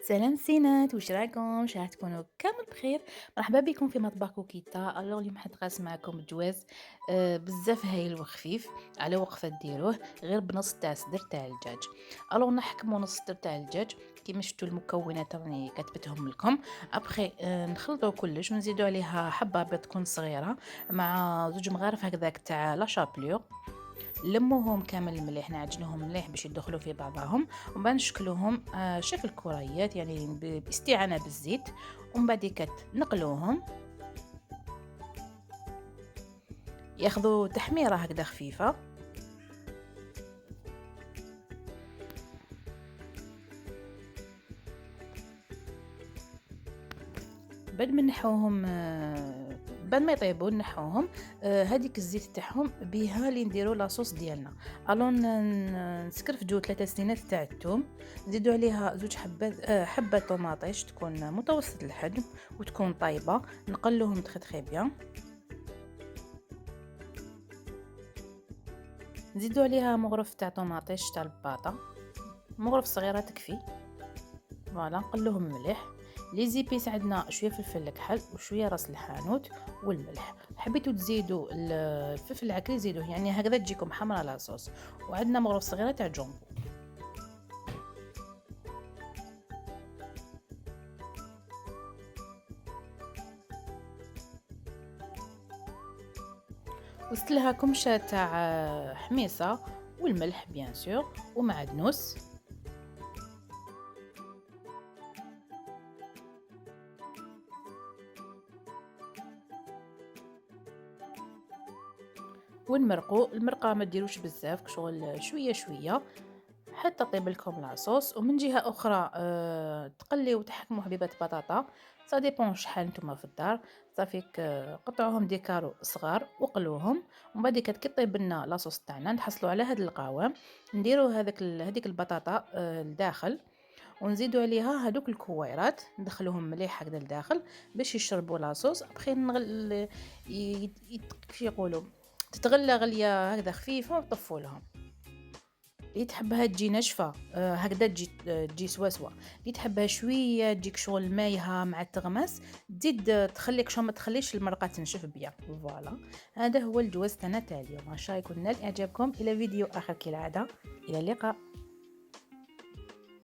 سلام سينات، واش راكم؟ راح تكونوا كامل بخير. مرحبا بكم في مطبخ كوكيتا. اليوم حنتقاسم معكم الجواز بزاف هايل وخفيف على وقفه ديروه غير بنص تاع صدر تاع الدجاج. نحكموا نص صدر تاع الدجاج كيما شفتوا المكونات راني كتبتهم لكم. ابخي نخلطوا كلش ونزيدوا عليها حبه بيض تكون صغيره مع زوج مغارف هكذاك تاع لا شابلور. لموهم كامل المليح، نعجنوهم مليح باش يدخلوا في بعضهم، ومن بعد نشكلوهم شكل كريات يعني باستعانة بالزيت. ومن بعد نقلوهم ياخذوا تحميرة هكذا خفيفة. بعد ما نحوهم بعد ما يطيبوا نحوهم. هذيك الزيت تاعهم بها اللي نديروا لاصوص ديالنا. نسكرفجوا 3 سنينات تاع الثوم، نزيدوا عليها زوج حبات حبه طوماطيش تكون متوسط الحجم وتكون طايبه، نقلوهم تخي بيان. نزيدوا عليها مغرف تاع طوماطيش تاع الباطا، مغرف صغيره تكفي. فوالا نقلوهم مليح. لي زيبيس عندنا شويه فلفل كحل وشويه راس الحانوت والملح. حبيتوا تزيدوا الفلفل العكري زيدوه، يعني هكذا تجيكم حمرا لاصوص. وعندنا مغرف صغيره تاع جombo. وزدت لها كمشه تاع حميصه والملح بيان سور ومعدنوس. ونمرقوا المرقه ما ديروش بزاف، شغل شويه شويه حتى طيب لكم لاصوص. ومن جهه اخرى تقليو وتحكموا حبيبات بطاطا، سا ديبون شحال نتوما في الدار. صافيك قطعوهم دي كارو صغار وقلوهم. ومن بعد كي طيب لنا لاصوص تاعنا نحصلوا على هذا القوام، نديروا هذيك البطاطا لداخل، ونزيدوا عليها هذوك الكويرات ندخلوهم مليح هكذا لداخل باش يشربوا لاصوص. ابخي كيف يقولوا تتغلى غليه هكذا خفيفه وطفوا لهم. اللي تحبها تجي ناشفه هكذا تجي سواسوا. اللي تحبها شويه تجيك شغل مايها مع التغماس، تزيد تخليك شو ما تخليش المرقه تنشف بيا. فوالا هذا هو الجواز تاعنا تاع اليوم. ان شاء الله يكون نال اعجابكم. الى فيديو اخر كالعاده، الى اللقاء.